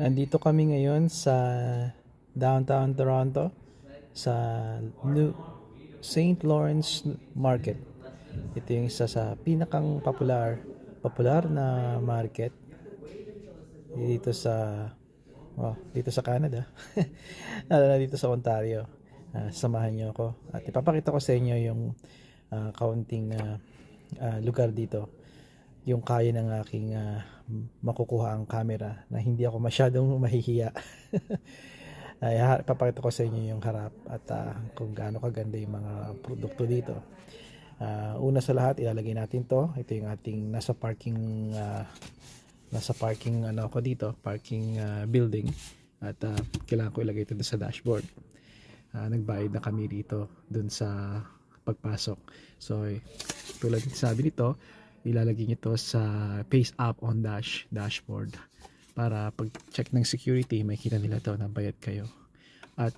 Nandito kami ngayon sa downtown Toronto sa New St. Lawrence Market. Ito yung isa sa pinakang popular na market dito sa Canada. Dito sa Ontario. Samahan niyo ako at ipapakita ko sa inyo yung kaunting lugar dito, yung kaya ng aking makukuha ang camera na hindi ako masyadong mahihiya. Ay, papakita ko sa inyo yung harap at kung gaano kaganda yung mga produkto dito. Una sa lahat, ilalagay natin to. Ito yung ating nasa parking building at kailangan ko ilagay ito sa dashboard. Nagbayad na kami dito dun sa pagpasok. So tulad ng sabi nito, ilalagay nyo ito sa face up on dashboard para pag check ng security makita nila to na bayad kayo. At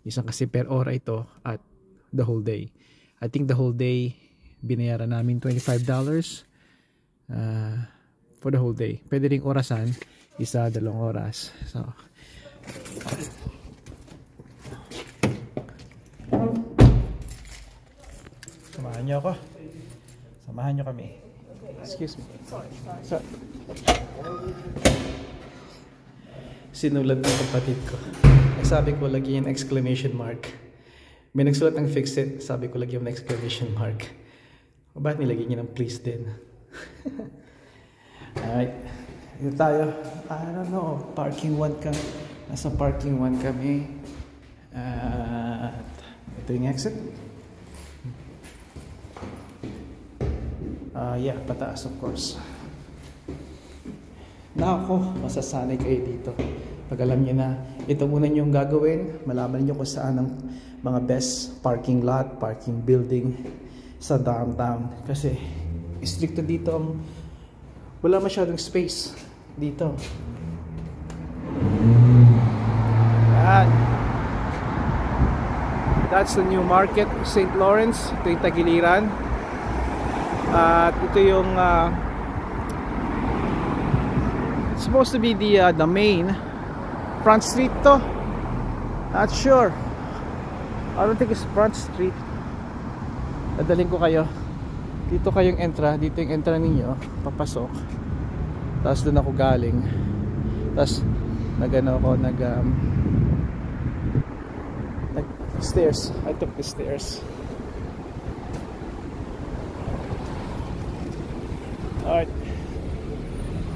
isang kasi per ora ito at the whole day. I think the whole day binayaran namin $25 for the whole day. Pwede ring orasan, 1-2 oras. So samahan nyo ako. Samahan nyo kami. Excuse me. So, sinulat ng kapatid ko. Sabi ko lagyan yung exclamation mark. May nagsulat ng fix it. Sabi ko lagyan yung exclamation mark. Bakit nilagyan niya ng please din? Alright. Dito tayo. I don't know. Parking 1 ka. Nasa parking 1 kami. Ito yung exit. Yeah, pataas of course. Nako, masasanay kayo dito. Pag alam niyo na, ito muna yung gagawin. Malaman niyo kung saan ang mga best parking lot, parking building sa downtown. Kasi stricto dito ang wala masyadong space dito. Yan. That's the new market, St. Lawrence. Ito yung tagiliran. At ito yung supposed to be the main front street to. Not sure. I don't think it's front street. Dadalhin ko kayo. Dito kayong dito yung entra ninyo, papasok. Tapos doon ako galing. Tapos stairs. I took the stairs. Alright.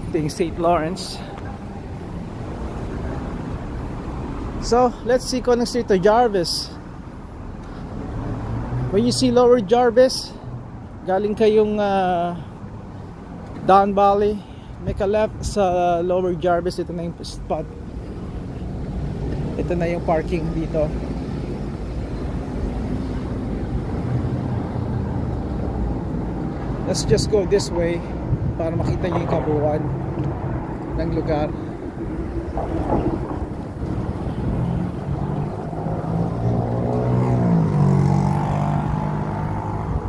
Ito yung St. Lawrence. So, let's see kung anong street to. Jarvis. When you see Lower Jarvis, galing kayong Don Valley, make a left sa Lower Jarvis. Ito na yung spot. Ito na yung parking dito. Let's just go this way para makita nyo yung kabuuan ng lugar.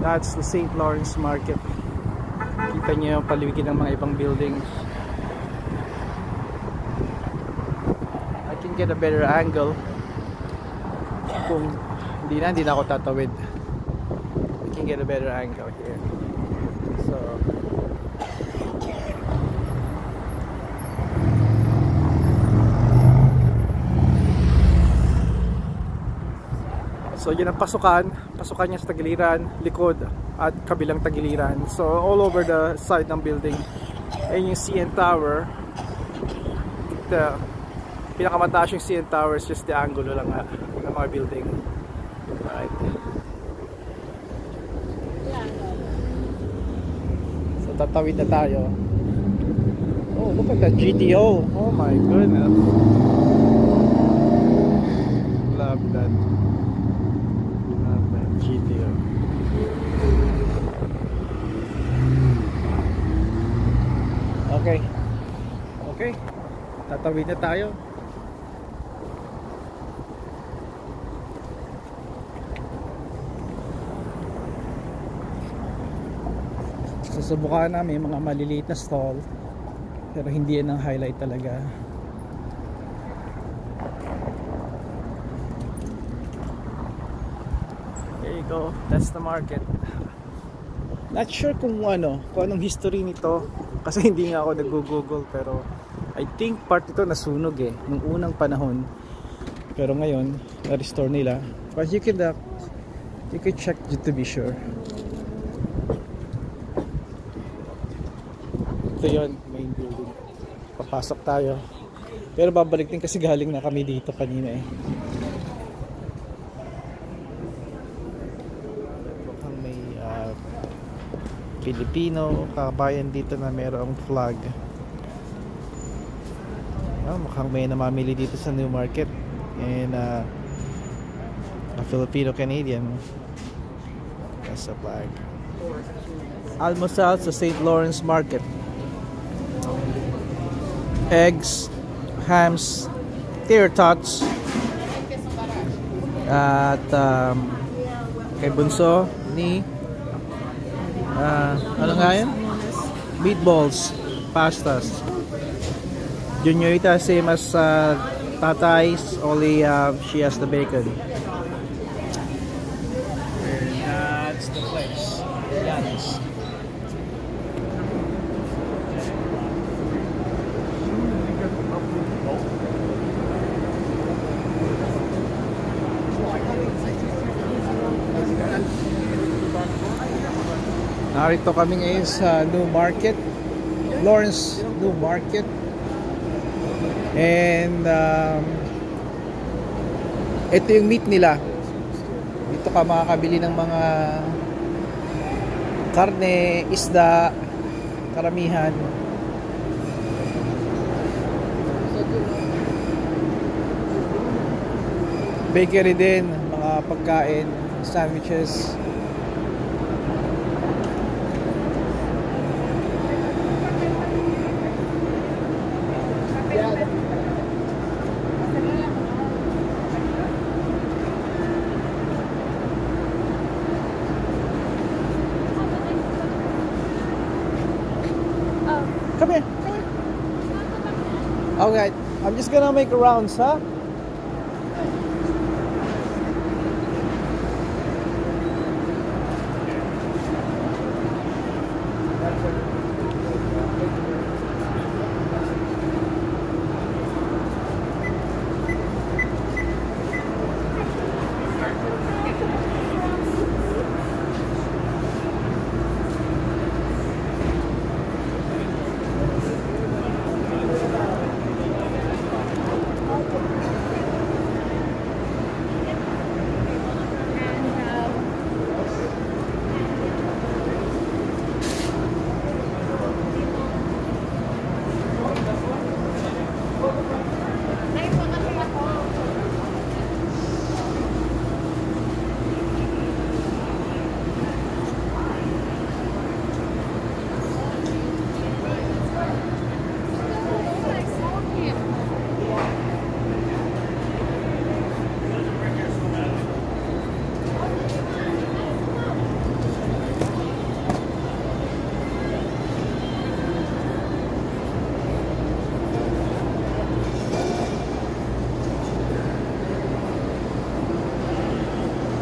That's the St. Lawrence Market. Kita nyo yung paligid ng mga ibang buildings. I can get a better angle. Kung hindi na ako tatawid. I can get a better angle here. So yun ang pasukan niya sa tagiliran, likod at kabilang tagiliran. So all over the side ng building. Ayun yung CN Tower. Pinakamataas yung CN Tower is just the angle lang ng mga building. Right. So tatawid na tayo. Oh, look at that GTO. Oh my goodness. Love that. GTO. Okay, tatawid na tayo. Susubukan namin mga maliliit na stall, pero hindi yan ang highlight talaga. There you go, that's the market. Not sure kung anong history nito kasi hindi nga ako nag-google, pero I think part ito nasunog nung unang panahon, pero ngayon na-restore nila. But you can check to be sure. Ito yun, main building. Papasok tayo, pero babalik din kasi galing na kami dito kanina May Pilipino kabayan dito na mayroong flag. Mukhang may namamili dito sa New Market, and a Filipino-Canadian. That's a flag. Almusal sa St. Lawrence Market. Eggs, hams, tater tots, at kay Bunso ni ano nga yan? Meatballs, pastas. Juniorita same as Tatay's, only she has the bacon. And that's the place. Yes. Narito kami ngayon sa New Market, Lawrence New Market. And ito yung meat nila. Dito ka makakabili ng mga karne, isda, karamihan. Bakery din, mga pagkain, sandwiches. Come here. Okay, I'm just gonna make a rounds, huh?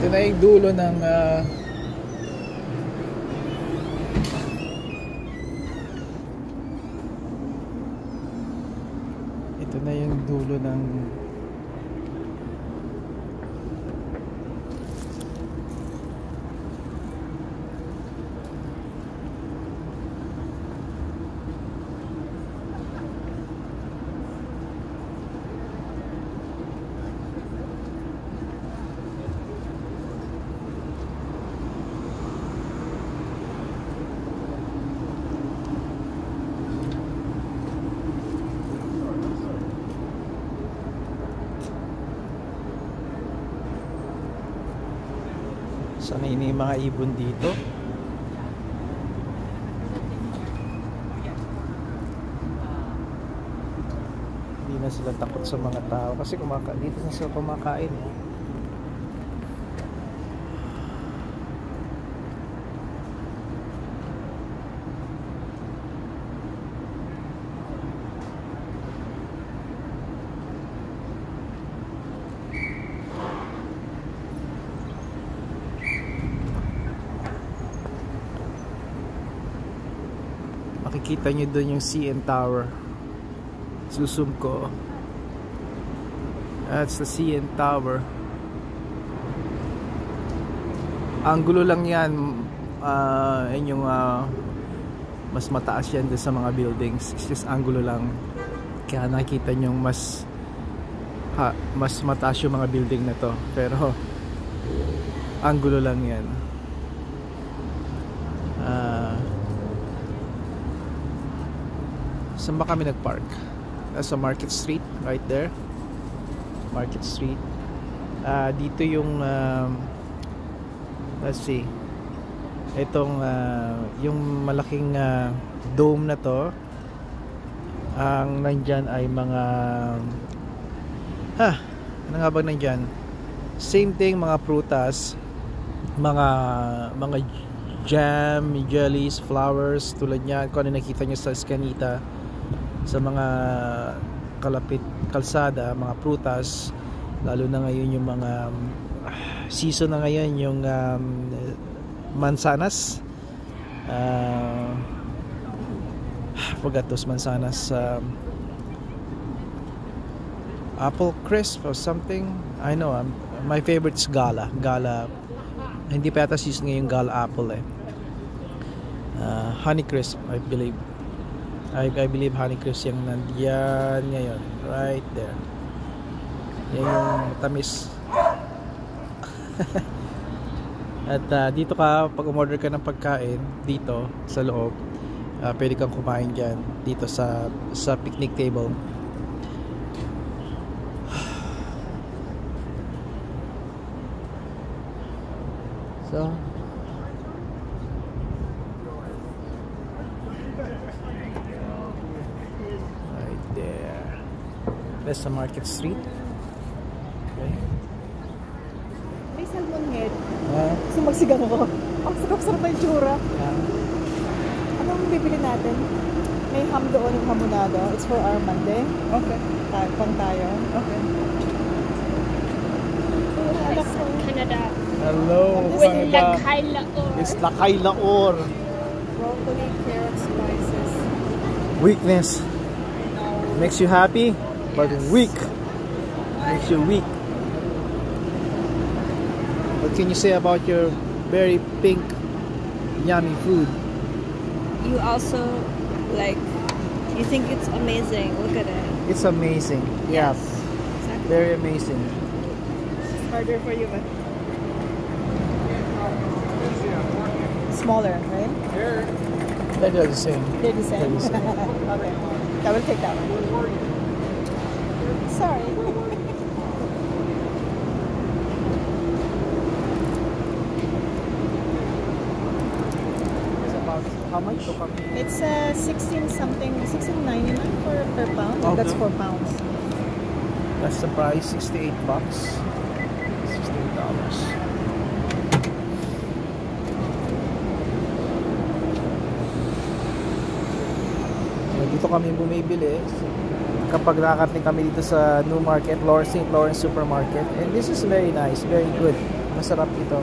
Ito na yung dulo ng ito na yung dulo ng sanay na yung mga ibon dito. Hindi na sila takot sa mga tao kasi dito na sila kumakain. Makikita nyo dun yung CN Tower. Susum ko. That's the CN Tower. Anggulo lang yan. Yun yung mas mataas yan dun sa mga buildings. It's just anggulo lang. Kaya nakikita nyo mas mataas yung mga building na to. Pero anggulo lang yan. Saan ba kami nagpark? Sa Market Street, right there. Market Street. Dito yung let's see. Itong yung malaking dome na to. Ang nandyan ay mga ano nga ba nandyan? Same thing, mga prutas, mga jam, jellies, flowers, tulad niyan kung ano nakita nyo sa Escanita, sa mga kalapit kalsada, mga prutas, lalo na ngayon yung mga season na ngayon, yung mansanas, forgot those mansanas, apple crisp or something. I know, my favorite is Gala. Hindi pa yata season ngayon Gala apple eh. Honey crisp, I believe. I believe honey crisp yung nandiyan ngayon, right there. Yan yung tamis. At dito ka, pag umorder ka ng pagkain dito sa loob, pwede kang kumain dyan dito sa picnic table. So right there, that's the Market Street. Okay. May salmon head. Sumagsigang ako. Ang sarap-sarap na yung tsura. Anong bibili natin? May ham doon, yung hamonado. It's for our Monday. Okay. Pang tayo. Okay. Canada. Hello, With Canada. Lakay Laor. It's Lakay Laor. Broccoli, carrot, spices. Weakness makes you happy, but Yes. weak makes you weak. What can you say about your very pink, yummy food? You also you think it's amazing. Look at it. It's amazing. Yeah, Exactly. very amazing. It's harder for you, but smaller, right? They're the same. They're the same. They're the same. Okay. I will take that one. Sorry. It's about how much? It's 16 something, 16.99 per pound. Okay. That's 4 pounds. That's the price, $68. $68. Dito kami bumibili kapag nakakarating kami dito sa New Market, St. Lawrence Supermarket, and this is very nice, very good, masarap ito.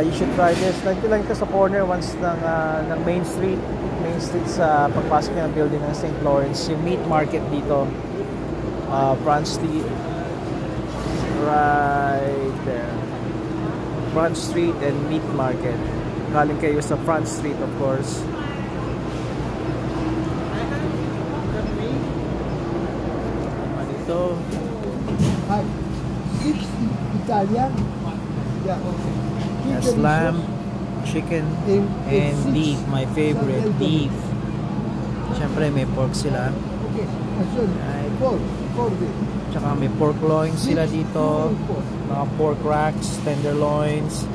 You should try this. Nandito lang ito sa corner once ng Main Street sa pagpasok ng building ng St. Lawrence, yung meat market dito, Front Street, right there, Front Street and meat market. Galing kayo sa Front Street, of course. So, Italian. Yeah. there's lamb, chicken, and beef. My favorite, beef. Siyempre may pork sila. Okay. Right. Pork. Tsaka may pork loins sila dito. Mga pork racks, tenderloins.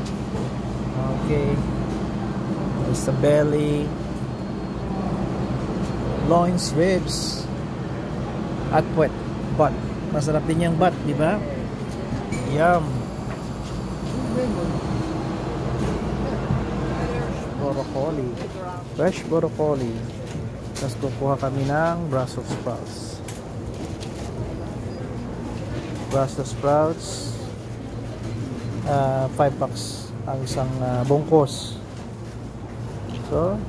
Okay. There's the belly. Loins, ribs. At puwet. Butt. Masarap din yung butt, di ba? Yum. Broccoli. Fresh broccoli. Tapos kukuha kami ng Brussels sprouts. Brussels sprouts. 5 bucks ang isang bungkos. So,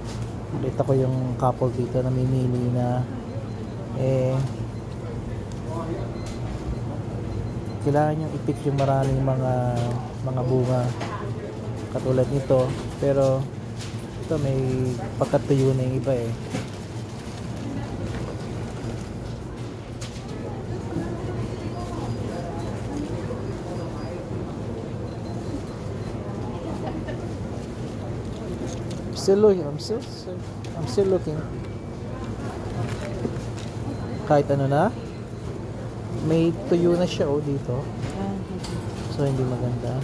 Nakita ko yung couple dito na namimili na kailangan yung i-pick yung maraming mga bunga katulad nito, pero ito may pagkatuyo na yung iba eh. I'm still looking. Kahit ano na, may tuyo na siya dito. So hindi maganda.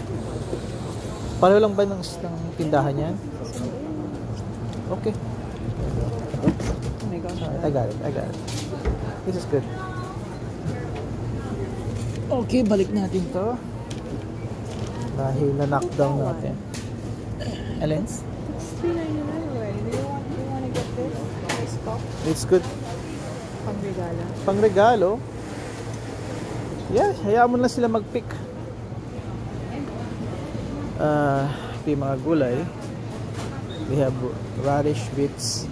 Pareho lang ba ng tindahan yan? Okay. Oh my gosh. I got it. This is good. Okay, balik natin to. Dahil na-knockdown natin. Alin? It's $3.99 already. Do you want to get this? This cup? It's good. Pangregalo. Pangregalo? Yeah, hayaan mo na sila mag-pick. Ito yung mga gulay. We have radish, beets,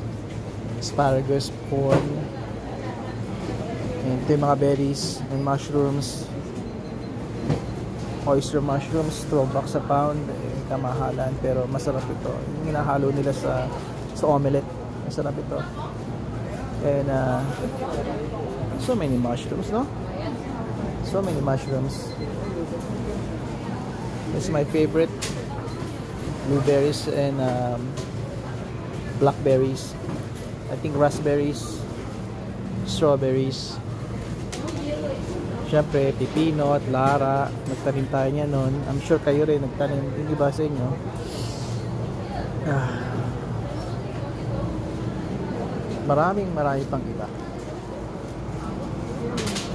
asparagus, corn, and ito yung mga berries and mushrooms. Oyster mushrooms, $12 a pound. Kamahalan, pero masarap ito. Yung hinahalo nila sa omelette. Masarap ito. And so many mushrooms, no? So many mushrooms. This is my favorite. Blueberries and blackberries. I think raspberries, strawberries. Siyempre, pipino at lara. Nagtanim tayo niya noon. I'm sure kayo rin nagtanim. Hindi ba sa inyo? Marami pang iba.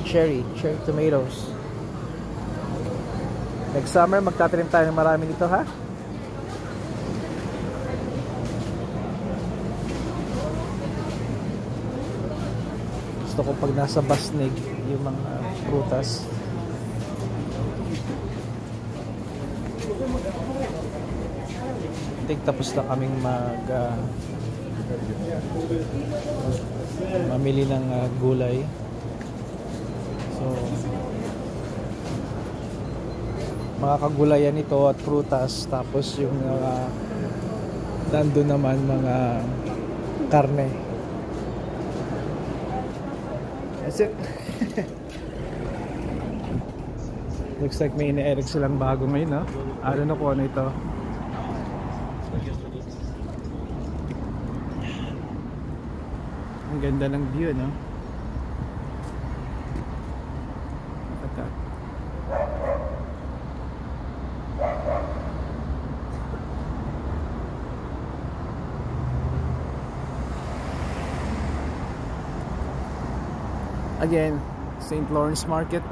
Cherry tomatoes. Next summer, magtatanim tayo ng marami nito, ha? Gusto ko pag nasa basnig yung mga prutas. I think tapos na kaming mamili ng gulay. So mga kagulayan ito at prutas, tapos yung nandun naman mga karne. That's it. Looks like may ina-edit silang bago ngayon, no? I don't know kung ano ito. Ang ganda ng view, no? Again, St. Lawrence Market.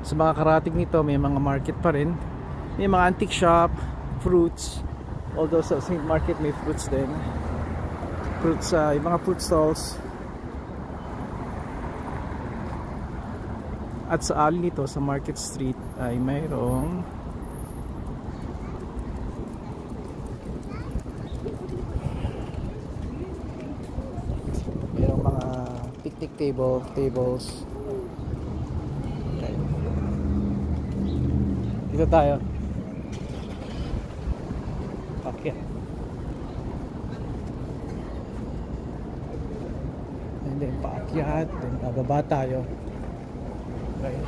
Sa mga karating nito, may mga market pa rin. May mga antique shop, fruits. Although sa St. Market may fruits din. Fruits, yung mga fruit stalls. At sa alley nito, sa Market Street, ay mayroong mga picnic tables. Okay. Dito tayo. Okay. And then paakyat, then bababa tayo. Okay.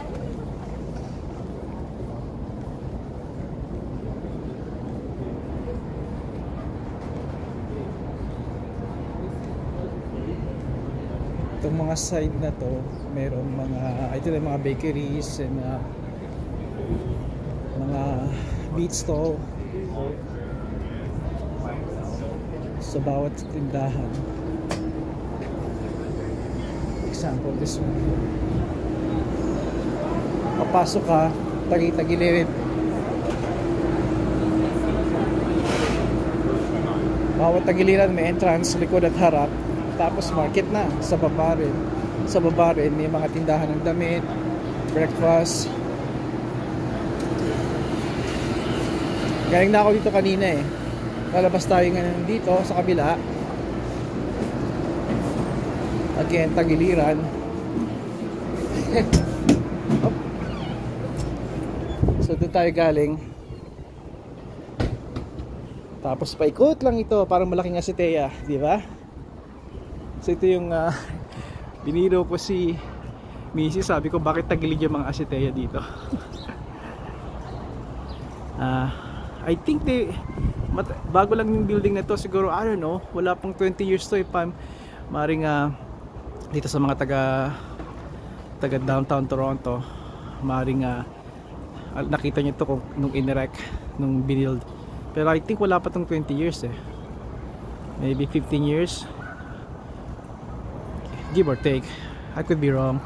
Itong mga side na to, meron ito na mga bakeries and mga beet stall sa bawat tindahan. Example, this one. Papasok ka, tagilid. Bawat tagiliran may entrance, likod at harap. Tapos market na sa baba rin. Sa baba rin may mga tindahan ng damit, breakfast. Galing na ako dito kanina eh. Lalabas tayo ngayon dito sa kabila. Again, Tagiliran. So doon tayo galing. Tapos paikot lang ito, parang malaking Azotea, di ba? So ito yung biniro ko si Mrs. Sabi ko bakit tagilid yung mga Azotea dito. I think bago lang yung building na to, siguro I don't know, wala pang 20 years to, maring dito sa mga taga downtown Toronto, maring nakita nyo to nung inirect, nung binild. Pero I think wala pa tong 20 years eh, maybe 15 years, give or take. I could be wrong,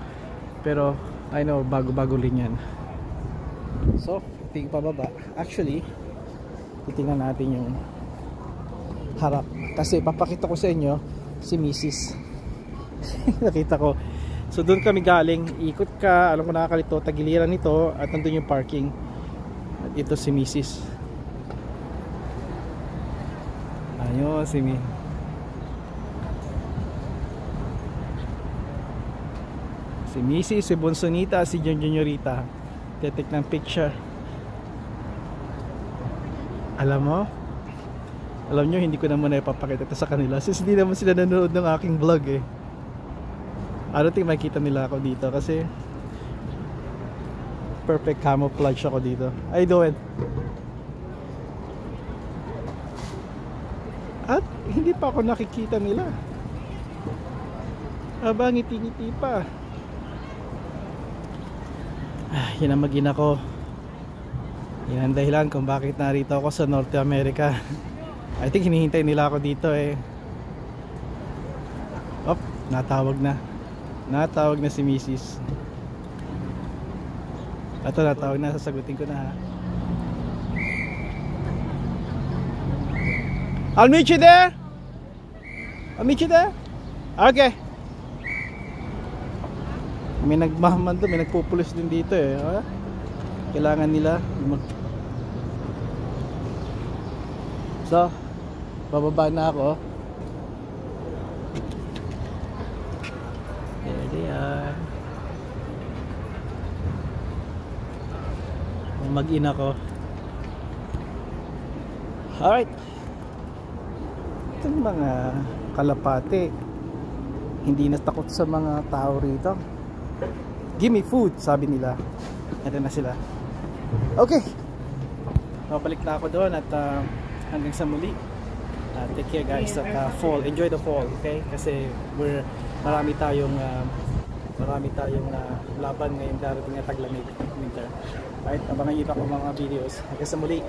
pero I know bago-bago rin yan. So tingin pababa, actually titingnan natin yung harap kasi papakita ko sa inyo si Mrs. Nakita ko. So doon kami galing, ikot ka, alam ko nakakalito, tagiliran nito at nandun yung parking. At ito si Mrs. Ayun si Mrs, si Bonsonita, si Juniorita. Titik ng picture. Alam nyo, hindi ko naman na ipapakita ito sa kanila since hindi naman sila nanonood ng aking vlog eh. I don't think makita nila ako dito kasi perfect camouflage ako dito. How you doing? At hindi pa ako nakikita nila. Aba, ngiti-ngiti pa. Yan ang mag-ina ko. Yan ang dahilan kung bakit narito ako sa North America. I think hinihintay nila ako dito eh. Natawag na si Mrs. Ito, natawag na, sasagutin ko na ha. I'll meet you there. Okay. May nagmahaman doon, may nagpupulis din dito eh. Kailangan nila So, bababa na ako. There they are. Mag-ina ko. Alright. Itong mga kalapate hindi na takot sa mga tao rito. Give me food, sabi nila. Ito na sila. Okay, mabalik na ako doon at hanggang sa muli. Take care guys at fall. Enjoy the fall, okay? Kasi marami tayong laban ngayong darating na taglamig, winter. Alright, abangan nyo pa ako mga videos. Hanggang sa muli.